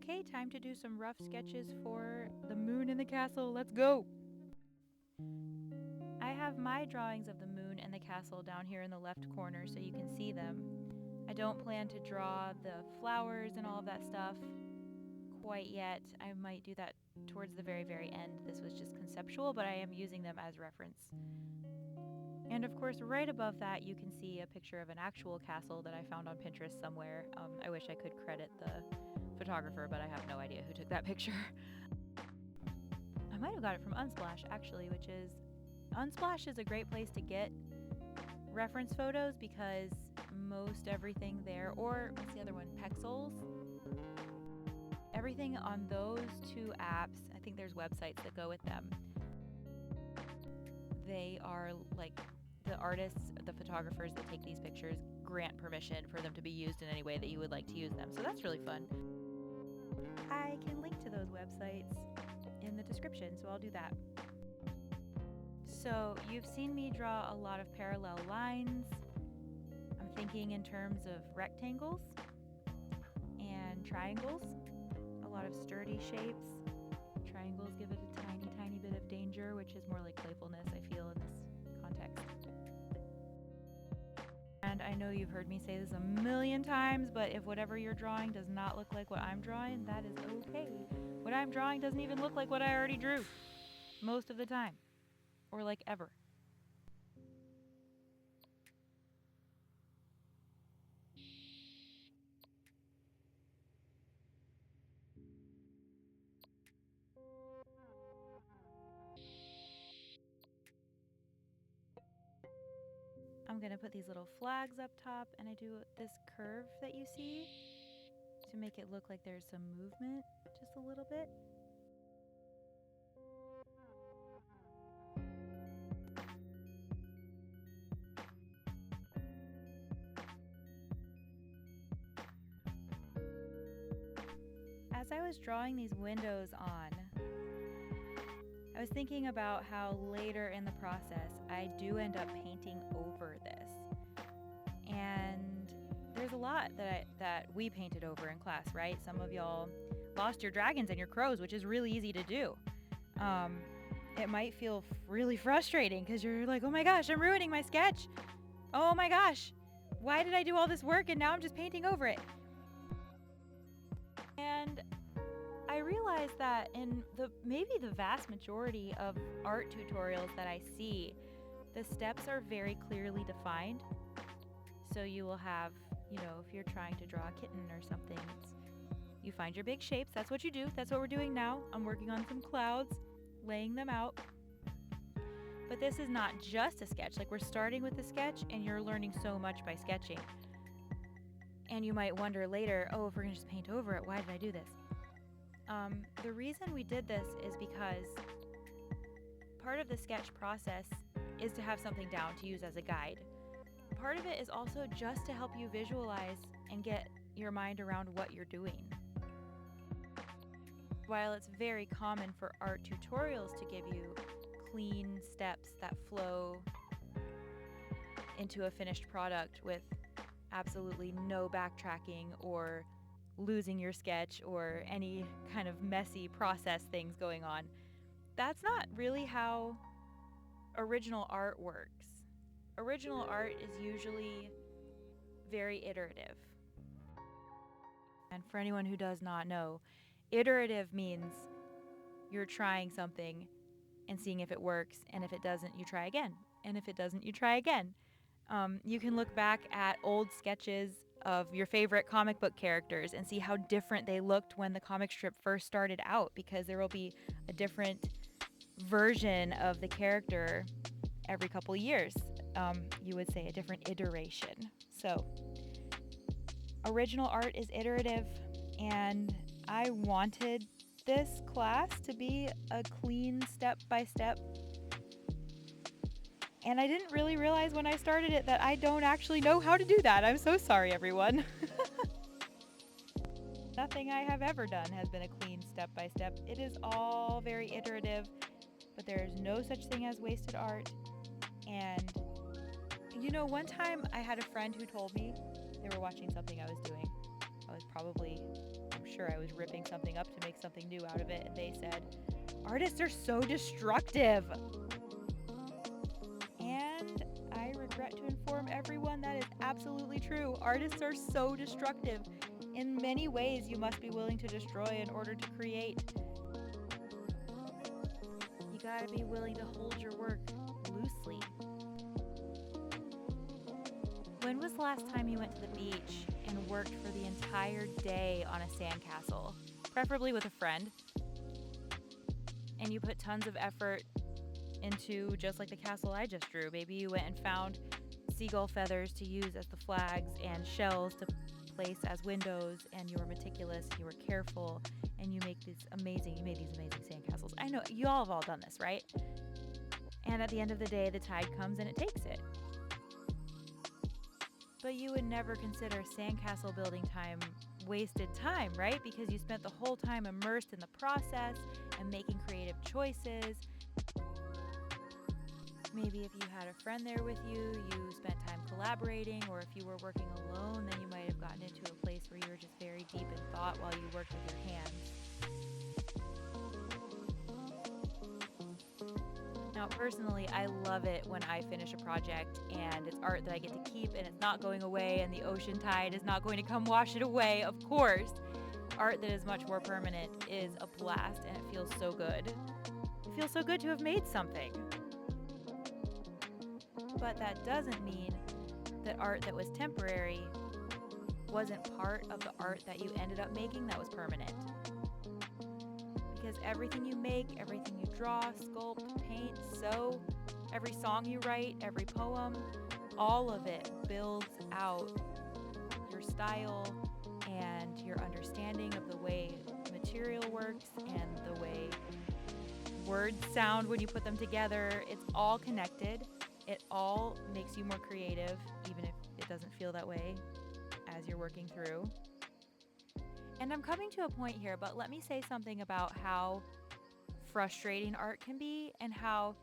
Okay, time to do some rough sketches for the moon in the castle. Let's go! I have my drawings of the moon and the castle down here in the left corner so you can see them. I don't plan to draw the flowers and all of that stuff quite yet. I might do that towards the very, very end. This was just conceptual, but I am using them as reference. And of course, right above that, you can see a picture of an actual castle that I found on Pinterest somewhere. I wish I could credit the photographer, but I have no idea who took that picture. I might have got it from Unsplash, actually, Unsplash is a great place to get reference photos because most everything there, or what's the other one, Pexels? Everything on those two apps, I think there's websites that go with them. They are like the artists, the photographers that take these pictures grant permission for them to be used in any way that you would like to use them. So that's really fun. I can link to those websites in the description, so I'll do that. So you've seen me draw a lot of parallel lines. I'm thinking in terms of rectangles and triangles, a lot of sturdy shapes. Triangles give it a tiny, tiny bit of danger, which is more like playfulness, I feel, in this context. And I know you've heard me say this a million times, but if whatever you're drawing does not look like what I'm drawing, that is okay. What I'm drawing doesn't even look like what I already drew, most of the time, or like ever. I'm gonna put these little flags up top, and I do this curve that you see to make it look like there's some movement, just a little bit. As I was drawing these windows on, I was thinking about how later in the process I do end up painting over this. And there's a lot that we painted over in class, right? Some of y'all lost your dragons and your crows, which is really easy to do. It might feel really frustrating because you're like, oh my gosh, I'm ruining my sketch. Oh my gosh, why did I do all this work and now I'm just painting over it? And I realized that in maybe the vast majority of art tutorials that I see, the steps are very clearly defined. So you will have, if you're trying to draw a kitten or something, you find your big shapes. That's what you do. That's what we're doing now. I'm working on some clouds, laying them out. But this is not just a sketch. Like, we're starting with a sketch and you're learning so much by sketching. And you might wonder later, oh, if we're gonna just paint over it, why did I do this? The reason we did this is because part of the sketch process is to have something down to use as a guide. Part of it is also just to help you visualize and get your mind around what you're doing. While it's very common for art tutorials to give you clean steps that flow into a finished product with absolutely no backtracking or losing your sketch or any kind of messy process things going on, that's not really how original art works. Original art is usually very iterative. And for anyone who does not know, iterative means you're trying something and seeing if it works, and if it doesn't, you try again. And if it doesn't, you try again. You can look back at old sketches of your favorite comic book characters and see how different they looked when the comic strip first started out, because there will be a different version of the character every couple years. You would say a different iteration. So original art is iterative, and I wanted this class to be a clean step-by-step. And I didn't really realize when I started it that I don't actually know how to do that. I'm so sorry, everyone. Nothing I have ever done has been a clean step-by-step. It is all very iterative, but there is no such thing as wasted art. And, one time I had a friend who told me, they were watching something I was doing. I was probably, I'm sure after I was ripping something up to make something new out of it, and they said, "Artists are so destructive." And I regret to inform everyone that is absolutely true. Artists are so destructive. In many ways, you must be willing to destroy in order to create. You gotta be willing to hold your work loosely. When was the last time you went to the beach and worked for the entire day on a sandcastle, preferably with a friend, and you put tons of effort into just like the castle I just drew? Maybe you went and found seagull feathers to use as the flags and shells to place as windows, and you were meticulous, you were careful, and you made these amazing sandcastles. I know you all have all done this, right? And at the end of the day, the tide comes and it takes it. But you would never consider sandcastle building time wasted time, right? Because you spent the whole time immersed in the process and making creative choices. Maybe if you had a friend there with you, you spent time collaborating, or if you were working alone, then you might have gotten into a place where you were just very deep in thought while you worked with your hands. Now, personally, I love it when I finish a project and it's art that I get to keep and it's not going away and the ocean tide is not going to come wash it away, of course. Art that is much more permanent is a blast, and it feels so good. It feels so good to have made something. But that doesn't mean that art that was temporary wasn't part of the art that you ended up making that was permanent. Because everything you make, everything you draw, sculpt, paint, sew, every song you write, every poem, all of it builds out your style and your understanding of the way material works and the way words sound when you put them together. It's all connected. It all makes you more creative, even if it doesn't feel that way as you're working through. And I'm coming to a point here, but let me say something about how frustrating art can be, and how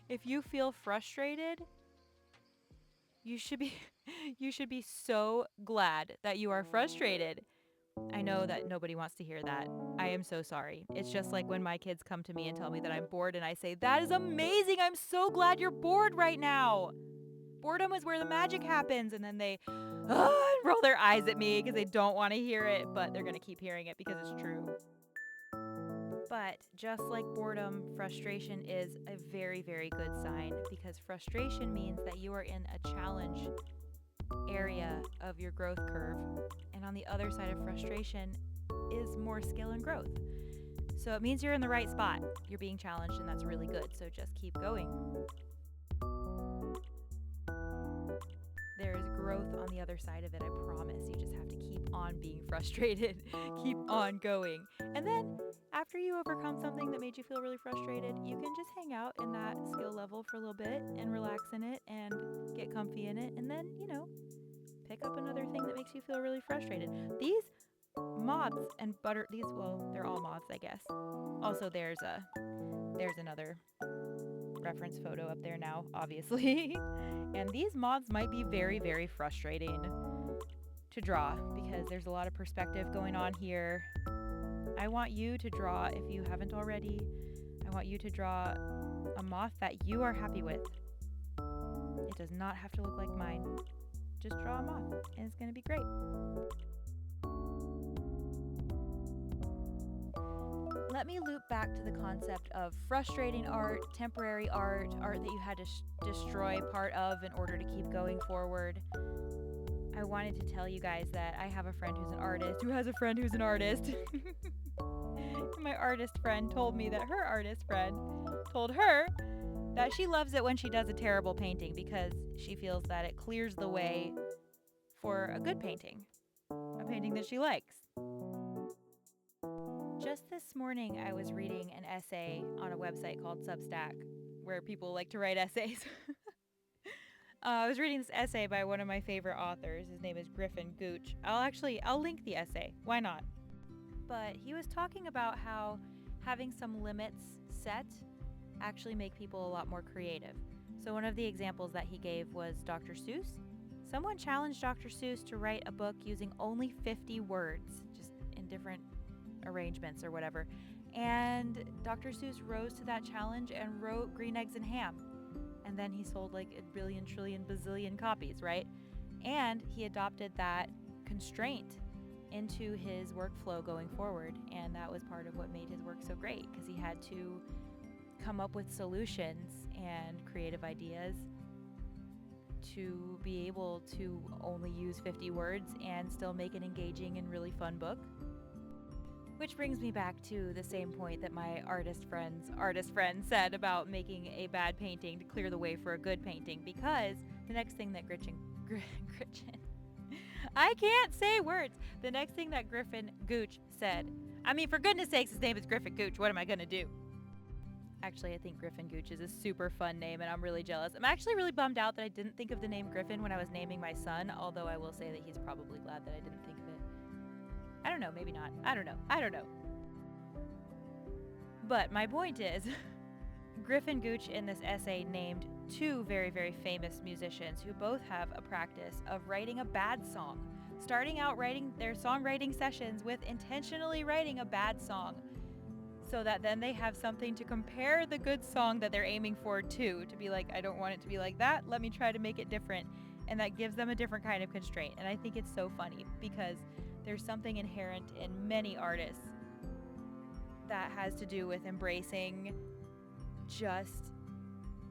if you feel frustrated, you should be so glad that you are frustrated. I know that nobody wants to hear that. I am so sorry. It's just like when my kids come to me and tell me that I'm bored, and I say, "That is amazing. I'm so glad you're bored right now. Boredom is where the magic happens." And then they roll their eyes at me because they don't want to hear it, but they're going to keep hearing it because it's true. But just like boredom, frustration is a very, very good sign, because frustration means that you are in a challenge area of your growth curve. And on the other side of frustration is more skill and growth. So it means you're in the right spot. You're being challenged, and that's really good. So just keep going. There is growth on the other side of it, I promise. You just have to keep on being frustrated, keep on going. And then after you overcome something that made you feel really frustrated, you can just hang out in that skill level for a little bit and relax in it and get comfy in it. And then, pick up another thing that makes you feel really frustrated. These moths and they're all moths, I guess. Also, there's another reference photo up there now, obviously. And these moths might be very, very frustrating to draw because there's a lot of perspective going on here. I want you to draw, if you haven't already, I want you to draw a moth that you are happy with. It does not have to look like mine. Just draw a moth, and it's going to be great. Let me loop back to the concept of frustrating art, temporary art that you had to destroy part of in order to keep going forward. I wanted to tell you guys that I have a friend who's an artist who has a friend who's an artist. My artist friend told me that her artist friend told her that she loves it when she does a terrible painting because she feels that it clears the way for a good painting, a painting that she likes. Just this morning, I was reading an essay on a website called Substack, where people like to write essays. I was reading this essay by one of my favorite authors. His name is Griffin Gooch. I'll link the essay. Why not? But he was talking about how having some limits set actually make people a lot more creative. So one of the examples that he gave was Dr. Seuss. Someone challenged Dr. Seuss to write a book using only 50 words, just in different arrangements or whatever. And Dr. Seuss rose to that challenge and wrote Green Eggs and Ham. And then he sold like a billion, trillion, bazillion copies, right? And he adopted that constraint into his workflow going forward. And that was part of what made his work so great, because he had to come up with solutions and creative ideas to be able to only use 50 words and still make an engaging and really fun book. Which brings me back to the same point that my artist friend said about making a bad painting to clear the way for a good painting, because the next thing that I can't say words. The next thing that Griffin Gooch said, I mean, for goodness sakes, his name is Griffin Gooch. What am I going to do? Actually, I think Griffin Gooch is a super fun name, and I'm really jealous. I'm actually really bummed out that I didn't think of the name Griffin when I was naming my son, although I will say that he's probably glad that I didn't think of it. I don't know, maybe not. I don't know. But my point is, Griffin Gooch in this essay named two very, very famous musicians who both have a practice of writing a bad song, starting out writing their songwriting sessions with intentionally writing a bad song, so that then they have something to compare the good song that they're aiming for to be like, I don't want it to be like that, let me try to make it different. And that gives them a different kind of constraint. And I think it's so funny, because there's something inherent in many artists that has to do with embracing just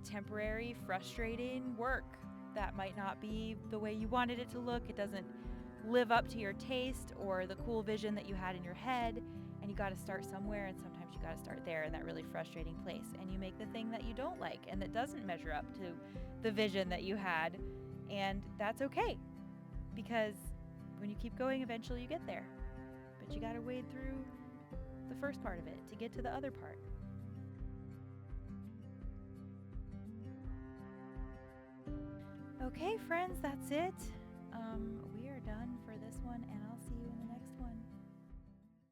temporary, frustrating work that might not be the way you wanted it to look. It doesn't live up to your taste or the cool vision that you had in your head, and you got to start somewhere, and sometimes you got to start there in that really frustrating place, and you make the thing that you don't like and that doesn't measure up to the vision that you had, and that's okay, because when you keep going, eventually you get there, but you got to wade through the first part of it to get to the other part. Okay, friends, that's it. We are done for this one, and I'll see